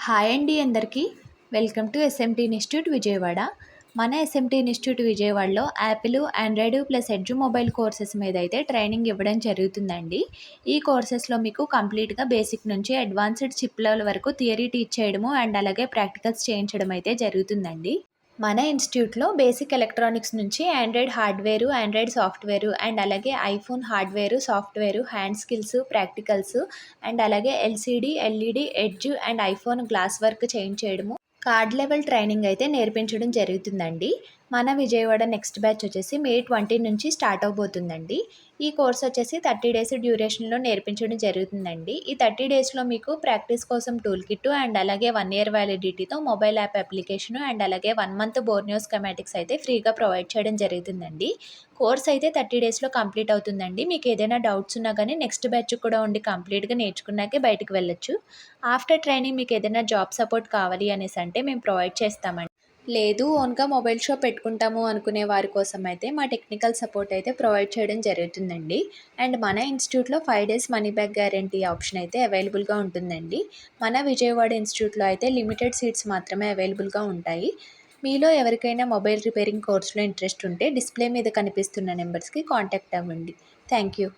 Hi అండి అందరికీ. Welcome to SMT institute Vijayawada. మన ఎస్ఎంటీ ఇన్స్టిట్యూట్ విజయవాడలో Apple, Android plus edge mobile courses మీద అయితే ట్రైనింగ్ ఇవ్వడం జరుగుతుందండి. ఈ కోర్సెస్లో మీకు కంప్లీట్గా బేసిక్ నుంచి అడ్వాన్స్డ్ చిప్ లెవెల్ వరకు థియరీ టీచ్ చేయడము అండ్ అలాగే ప్రాక్టికల్స్ చేయించడం అయితే జరుగుతుందండి. మన ఇన్స్టిట్యూట్లో బేసిక్ ఎలక్ట్రానిక్స్ నుంచి Android hardware, Android software and అలాగే iPhone hardware, software, hand skills, practicals and అలాగే LCD, LED, edge and iPhone glass work చేయించేయడము, కార్డ్ లెవెల్ ట్రైనింగ్ అయితే నేర్పించడం జరుగుతుందండి. మన విజయవాడ నెక్స్ట్ బ్యాచ్ వచ్చేసి మే 20 నుంచి స్టార్ట్ అవబోతుందండి. ఈ కోర్స్ వచ్చేసి 30 డేస్ డ్యూరేషన్లో నేర్పించడం జరుగుతుందండి. ఈ 30 డేస్లో మీకు ప్రాక్టీస్ కోసం టూల్ కిట్ అండ్ అలాగే 1 ఇయర్ వ్యాలిడిటీతో మొబైల్ యాప్ అప్లికేషన్ అండ్ అలాగే 1 మంత్ బోర్నియో స్కమాటిక్స్ అయితే ఫ్రీగా ప్రొవైడ్ చేయడం జరుగుతుందండి. కోర్స్ అయితే 30 డేస్లో కంప్లీట్ అవుతుందండి. మీకు ఏదైనా డౌట్స్ ఉన్నా కానీ నెక్స్ట్ బ్యాచ్ కూడా ఉండి కంప్లీట్గా నేర్చుకున్నాకే బయటకు వెళ్ళొచ్చు. ఆఫ్టర్ ట్రైనింగ్ మీకు ఏదైనా జాబ్ సపోర్ట్ కావాలి అనేసి అంటే మేము ప్రొవైడ్ చేస్తామండి. లేదు ఓన్గా మొబైల్ షాప్ పెట్టుకుంటాము అనుకునే వారి కోసం అయితే మా టెక్నికల్ సపోర్ట్ అయితే ప్రొవైడ్ చేయడం జరుగుతుందండి. అండ్ మన ఇన్స్టిట్యూట్లో 5 days money back guarantee option అయితే అవైలబుల్గా ఉంటుందండి. మన విజయవాడ ఇన్స్టిట్యూట్లో అయితే లిమిటెడ్ సీట్స్ మాత్రమే అవైలబుల్గా ఉంటాయి. మీలో ఎవరికైనా మొబైల్ రిపేరింగ్ కోర్సులో ఇంట్రెస్ట్ ఉంటే డిస్ప్లే మీద కనిపిస్తున్న నెంబర్స్కి కాంటాక్ట్ అవ్వండి. Thank you.